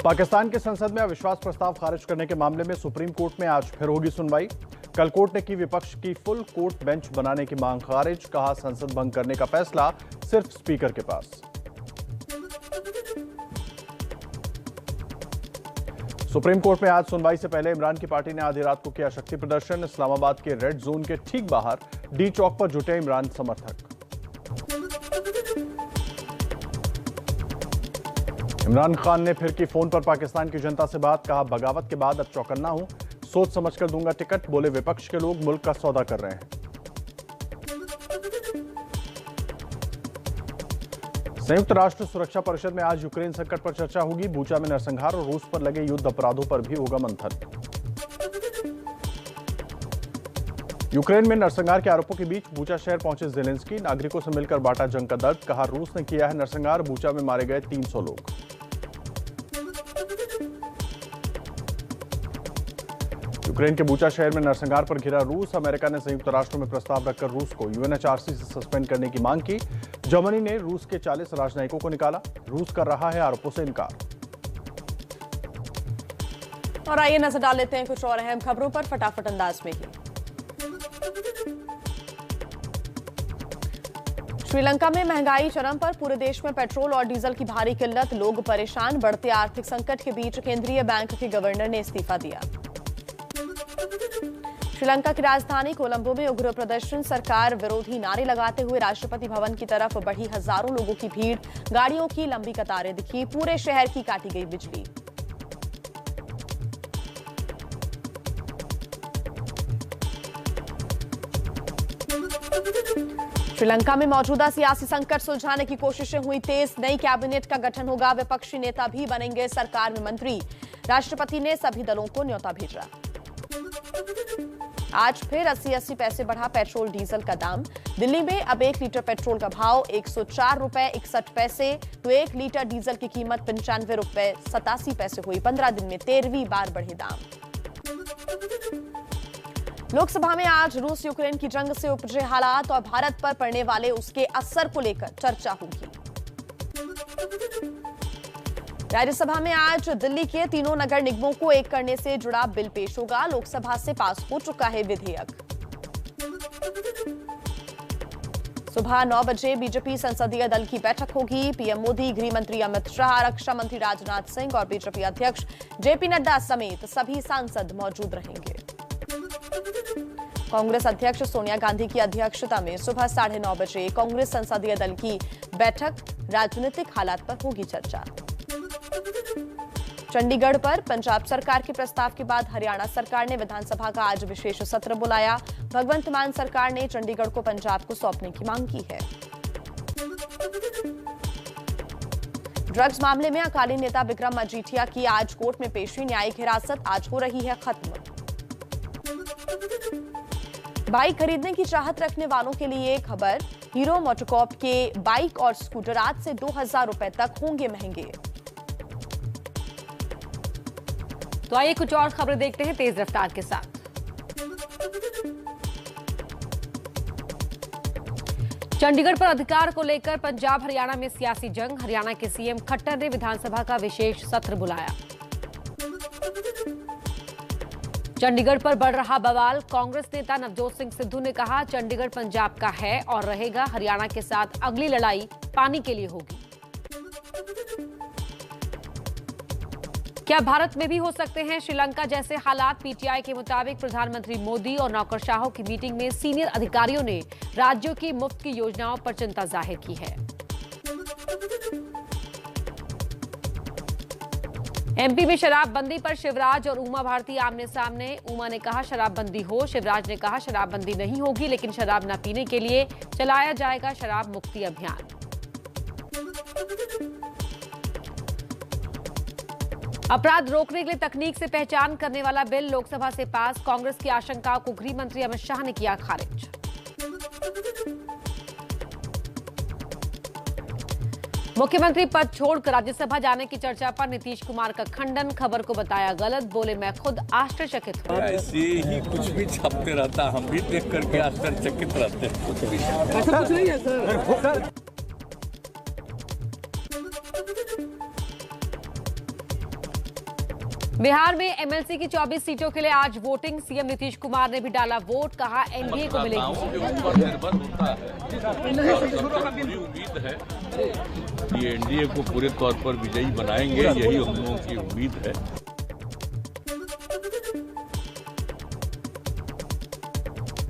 पाकिस्तान की संसद में अविश्वास प्रस्ताव खारिज करने के मामले में सुप्रीम कोर्ट में आज फिर होगी सुनवाई। कल कोर्ट ने की विपक्ष की फुल कोर्ट बेंच बनाने की मांग खारिज, कहा संसद भंग करने का फैसला सिर्फ स्पीकर के पास। सुप्रीम कोर्ट में आज सुनवाई से पहले इमरान की पार्टी ने आधी रात को किया शक्ति प्रदर्शन। इस्लामाबाद के रेड जोन के ठीक बाहर डी चौक पर जुटे इमरान समर्थक। इमरान खान ने फिर की फोन पर पाकिस्तान की जनता से बात, कहा बगावत के बाद अब चौकन्ना हूं, सोच समझकर दूंगा टिकट। बोले विपक्ष के लोग मुल्क का सौदा कर रहे हैं। संयुक्त राष्ट्र सुरक्षा परिषद में आज यूक्रेन संकट पर चर्चा होगी। बूचा में नरसंहार और रूस पर लगे युद्ध अपराधों पर भी होगा मंथन। यूक्रेन में नरसंहार के आरोपों के बीच बूचा शहर पहुंचे ज़ेलेंस्की, नागरिकों से मिलकर बांटा जंग का दर्द, कहा रूस ने किया है नरसंहार, बूचा में मारे गए 300 लोग। यूक्रेन के बूचा शहर में नरसंहार पर घिरा रूस, अमेरिका ने संयुक्त राष्ट्र में प्रस्ताव रखकर रूस को यूएनएचआरसी से सस्पेंड करने की मांग की। जर्मनी ने रूस के 40 राजनयिकों को निकाला, रूस कर रहा है आरोपों से इनकार। और आइए नजर डाल लेते हैं कुछ और अहम खबरों पर फटाफट अंदाज में ही। श्रीलंका में महंगाई चरम पर, पूरे देश में पेट्रोल और डीजल की भारी किल्लत, लोग परेशान। बढ़ते आर्थिक संकट के बीच केंद्रीय बैंक के गवर्नर ने इस्तीफा दिया। श्रीलंका की राजधानी कोलंबो में उग्र प्रदर्शन, सरकार विरोधी नारे लगाते हुए राष्ट्रपति भवन की तरफ बढ़ी हजारों लोगों की भीड़, गाड़ियों की लंबी कतारें दिखी, पूरे शहर की काटी गई बिजली। श्रीलंका में मौजूदा सियासी संकट सुलझाने की कोशिशें हुई तेज, नई कैबिनेट का गठन होगा, विपक्षी नेता भी बनेंगे सरकार में मंत्री, राष्ट्रपति ने सभी दलों को न्योता भेजा। आज फिर 80 पैसे बढ़ा पेट्रोल डीजल का दाम, दिल्ली में अब 1 लीटर पेट्रोल का भाव 104 रुपए 61 पैसे, तो 1 लीटर डीजल की कीमत 95 रुपए 87 पैसे हुई। 15 दिन में 13वीं बार बढ़े दाम। लोकसभा में आज रूस यूक्रेन की जंग से उपजे हालात और भारत पर पड़ने वाले उसके असर को लेकर चर्चा होगी। राज्यसभा में आज दिल्ली के तीनों नगर निगमों को एक करने से जुड़ा बिल पेश होगा, लोकसभा से पास हो चुका है विधेयक। सुबह 9 बजे बीजेपी संसदीय दल की बैठक होगी, पीएम मोदी, गृह मंत्री अमित शाह, रक्षा मंत्री राजनाथ सिंह और बीजेपी अध्यक्ष जेपी नड्डा समेत सभी सांसद मौजूद रहेंगे। कांग्रेस अध्यक्ष सोनिया गांधी की अध्यक्षता में सुबह 9:30 बजे कांग्रेस संसदीय दल की बैठक, राजनीतिक हालात पर होगी चर्चा। चंडीगढ़ पर पंजाब सरकार के प्रस्ताव के बाद हरियाणा सरकार ने विधानसभा का आज विशेष सत्र बुलाया, भगवंत मान सरकार ने चंडीगढ़ को पंजाब को सौंपने की मांग की है। ड्रग्स मामले में अकाली नेता विक्रम मजीठिया की आज कोर्ट में पेशी, न्यायिक हिरासत आज हो रही है खत्म। बाइक खरीदने की चाहत रखने वालों के लिए खबर, हीरो मोटोकॉर्प के बाइक और स्कूटर आज से 2000 रुपए तक होंगे महंगे। तो आइए कुछ और खबरें देखते हैं तेज रफ्तार के साथ। चंडीगढ़ पर अधिकार को लेकर पंजाब हरियाणा में सियासी जंग, हरियाणा के सीएम खट्टर ने विधानसभा का विशेष सत्र बुलाया। चंडीगढ़ पर बढ़ रहा बवाल, कांग्रेस नेता नवजोत सिंह सिद्धू ने कहा चंडीगढ़ पंजाब का है और रहेगा, हरियाणा के साथ अगली लड़ाई पानी के लिए होगी। क्या भारत में भी हो सकते हैं श्रीलंका जैसे हालात? पीटीआई के मुताबिक प्रधानमंत्री मोदी और नौकरशाहों की मीटिंग में सीनियर अधिकारियों ने राज्यों की मुफ्त की योजनाओं पर चिंता जाहिर की है। एमपी में शराबबंदी पर शिवराज और उमा भारती आमने सामने, उमा ने कहा शराबबंदी हो, शिवराज ने कहा शराबबंदी नहीं होगी लेकिन शराब न पीने के लिए चलाया जाएगा शराब मुक्ति अभियान। अपराध रोकने के लिए तकनीक से पहचान करने वाला बिल लोकसभा से पास, कांग्रेस की आशंकाओं को गृह मंत्री अमित शाह ने किया खारिज। मुख्यमंत्री पद छोड़कर राज्यसभा जाने की चर्चा पर नीतीश कुमार का खंडन, खबर को बताया गलत, बोले मैं खुद आश्चर्यचकित हूं। ऐसे ही कुछ भी छपते रहता, हम भी देख करके आश्चर्यचकित रहते हैं। कुछ भी ऐसा कुछ नहीं है सर। बिहार में एमएलसी की 24 सीटों के लिए आज वोटिंग। सीएम नीतीश कुमार ने भी डाला वोट, कहा एनडीए को मिलेगी। ऊपर निर्भर होता है और सबसे पूरी उम्मीद है कि एनडीए को पूरे तौर पर विजयी बनाएंगे, यही हम लोगों की उम्मीद है।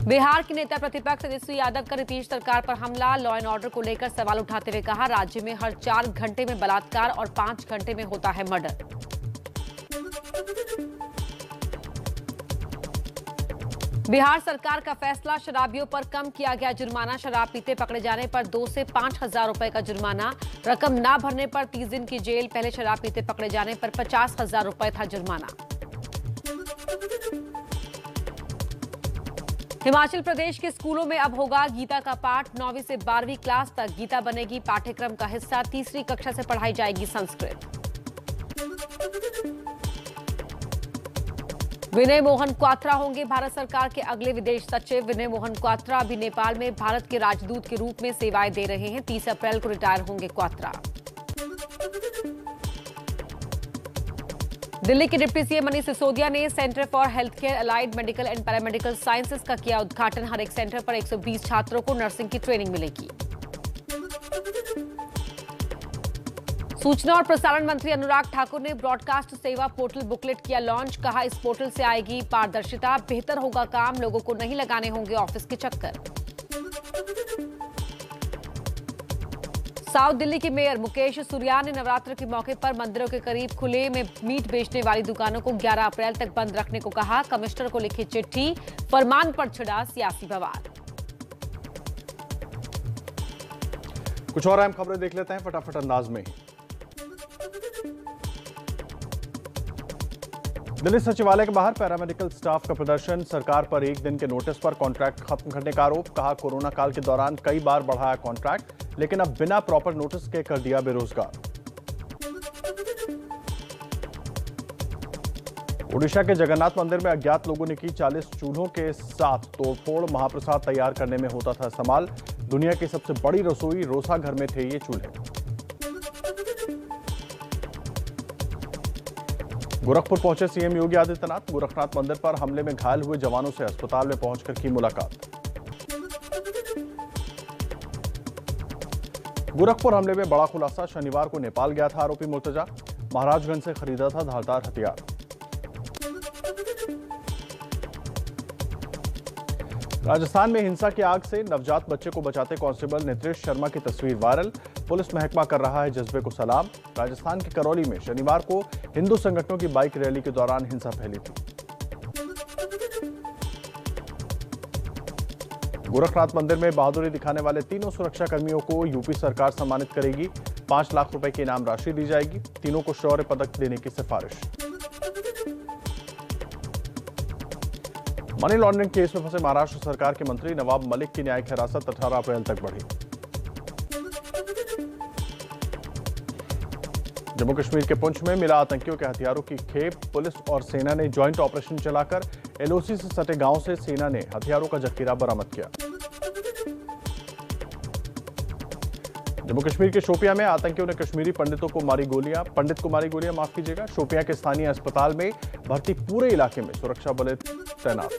बिहार के नेता प्रतिपक्ष तेजस्वी यादव का नीतीश सरकार पर हमला। लॉ एंड ऑर्डर को लेकर सवाल उठाते हुए कहा, राज्य में हर 4 घंटे में बलात्कार और 5 घंटे में होता है मर्डर। बिहार सरकार का फैसला, शराबियों पर कम किया गया जुर्माना। शराब पीते पकड़े जाने पर 2 से 5,000 रुपए का जुर्माना। रकम ना भरने पर 30 दिन की जेल। पहले शराब पीते पकड़े जाने पर 50,000 रुपए था जुर्माना। हिमाचल प्रदेश के स्कूलों में अब होगा गीता का पाठ। 9वीं से 12वीं क्लास तक गीता बनेगी पाठ्यक्रम का हिस्सा। 3री कक्षा से पढ़ाई जाएगी संस्कृत। विनय मोहन क्वात्रा होंगे भारत सरकार के अगले विदेश सचिव। विनय मोहन क्वात्रा अभी नेपाल में भारत के राजदूत के रूप में सेवाएं दे रहे हैं। 30 अप्रैल को रिटायर होंगे क्वात्रा। दिल्ली के डिप्टी सीएम मनीष सिसोदिया ने centre for health care, allied medical and paramedical sciences का किया उद्घाटन। हर एक सेंटर पर 120 छात्रों को नर्सिंग की ट्रेनिंग मिलेगी। सूचना और प्रसारण मंत्री अनुराग ठाकुर ने ब्रॉडकास्ट सेवा पोर्टल बुकलेट किया लॉन्च। कहा, इस पोर्टल से आएगी पारदर्शिता, बेहतर होगा काम, लोगों को नहीं लगाने होंगे ऑफिस के चक्कर। साउथ दिल्ली के मेयर मुकेश सुरियान ने नवरात्र के मौके पर मंदिरों के करीब खुले में मीट बेचने वाली दुकानों को 11 अप्रैल तक बंद रखने को कहा। कमिश्नर को लिखी चिट्ठी, फरमान पर छिड़ा सियासी बवाल। कुछ और अहम खबरें देख लेते हैं फटाफट अंदाज में। दिल्ली सचिवालय के बाहर पैरामेडिकल स्टाफ का प्रदर्शन। सरकार पर 1 दिन के नोटिस पर कॉन्ट्रैक्ट खत्म करने का आरोप। कहा, कोरोना काल के दौरान कई बार बढ़ाया कॉन्ट्रैक्ट, लेकिन अब बिना प्रॉपर नोटिस के कर दिया बेरोजगार। ओडिशा के जगन्नाथ मंदिर में अज्ञात लोगों ने की 40 चूल्हों के साथ तोड़फोड़। महाप्रसाद तैयार करने में होता था इस्तेमाल। दुनिया की सबसे बड़ी रसोई रोसा घर में थे ये चूल्हे। गोरखपुर पहुंचे सीएम योगी आदित्यनाथ। गोरखनाथ मंदिर पर हमले में घायल हुए जवानों से अस्पताल में पहुंचकर की मुलाकात। गोरखपुर हमले में बड़ा खुलासा। शनिवार को नेपाल गया था आरोपी मुर्तजा। महाराजगंज से खरीदा था धारदार हथियार। राजस्थान में हिंसा की आग से नवजात बच्चे को बचाते कांस्टेबल नितेश शर्मा की तस्वीर वायरल। पुलिस महकमा कर रहा है जज्बे को सलाम। राजस्थान के करौली में शनिवार को हिंदू संगठनों की बाइक रैली के दौरान हिंसा फैली थी। गोरखनाथ मंदिर में बहादुरी दिखाने वाले तीनों सुरक्षा कर्मियों को यूपी सरकार सम्मानित करेगी। 5 लाख रुपए की इनाम राशि दी जाएगी। तीनों को शौर्य पदक देने की सिफारिश। मनी लॉन्ड्रिंग केस में फंसे महाराष्ट्र सरकार के मंत्री नवाब मलिक की न्यायिक हिरासत 18 अप्रैल तक बढ़ी। जम्मू कश्मीर के पुंछ में मिला आतंकियों के हथियारों की खेप। पुलिस और सेना ने ज्वाइंट ऑपरेशन चलाकर एलओसी से सटे गांव से सेना ने हथियारों का जखीरा बरामद किया। जम्मू कश्मीर के शोपियां में आतंकियों ने कश्मीरी पंडित को मारी गोलियां माफ कीजिएगा। शोपियां के स्थानीय अस्पताल में भर्ती पूरे इलाके में सुरक्षा बल तैनात।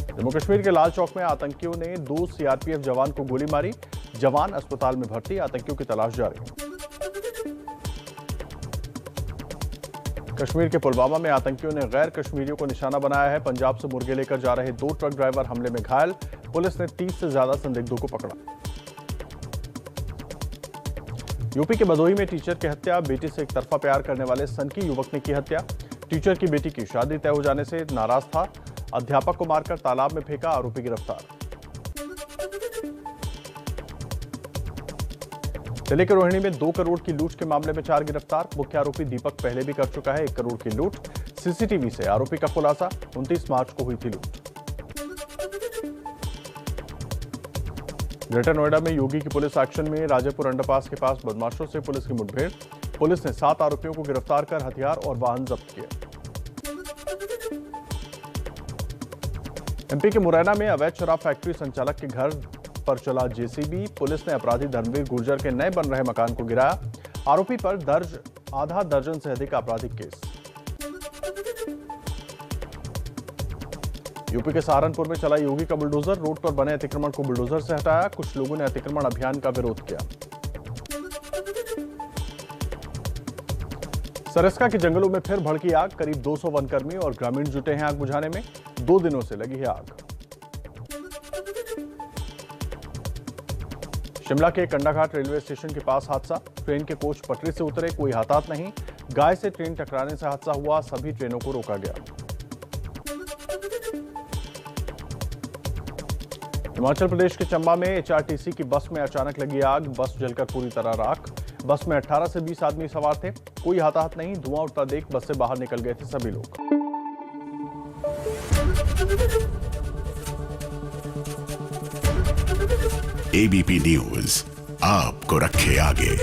जम्मू कश्मीर के लाल चौक में आतंकियों ने 2 सीआरपीएफ जवान को गोली मारी। जवान अस्पताल में भर्ती। आतंकियों की तलाश जारी। कश्मीर के पुलवामा में आतंकियों ने गैर कश्मीरियों को निशाना बनाया है। पंजाब से मुर्गे लेकर जा रहे 2 ट्रक ड्राइवर हमले में घायल। पुलिस ने 30 से ज्यादा संदिग्धों को पकड़ा। यूपी के भदोही में टीचर की हत्या। बेटी से एक तरफा प्यार करने वाले सनकी युवक ने की हत्या। टीचर की बेटी की शादी तय हो जाने से नाराज था। अध्यापक को मारकर तालाब में फेंका। आरोपी गिरफ्तार। दिल्ली के रोहिणी में 2 करोड़ की लूट के मामले में 4 गिरफ्तार। मुख्य आरोपी दीपक पहले भी कर चुका है 1 करोड़ की लूट। सीसीटीवी से आरोपी का खुलासा। 29 मार्च को हुई थी लूट। ग्रेटर नोएडा में योगी की पुलिस एक्शन में राजेपुर अंडरपास के पास बदमाशों से पुलिस की मुठभेड़। पुलिस ने 7 आरोपियों को गिरफ्तार कर हथियार और वाहन जब्त किए। एमपी के मुरैना में अवैध शराब फैक्ट्री संचालक के घर पर चला जेसीबी। पुलिस ने अपराधी धर्मवीर गुर्जर के नए बन रहे मकान को गिराया। आरोपी पर दर्ज आधा दर्जन से अधिक आपराधिक केस। यूपी के सहारनपुर में चला योगी का बुलडोजर, रोड पर बने अतिक्रमण को बुलडोजर से हटाया। कुछ लोगों ने अतिक्रमण अभियान का विरोध किया। सरिस्का के जंगलों में फिर भड़की आग, करीब 200 वनकर्मी और ग्रामीण जुटे हैं आग बुझाने में। 2 दिनों से लगी है आग। शिमला के कंडाघाट रेलवे स्टेशन के पास हादसा, ट्रेन के कोच पटरी से उतरे, कोई हताहत नहीं। गाय से ट्रेन टकराने से हादसा हुआ, सभी ट्रेनों को रोका गया। हिमाचल प्रदेश के चंबा में एचआरटीसी की बस में अचानक लगी आग, बस जलकर पूरी तरह राख। बस में 18 से 20 आदमी सवार थे, कोई हताहत नहीं। धुआं उठता देख बस से बाहर निकल गए थे सभी लोग। एबीपी न्यूज आपको रखे आगे।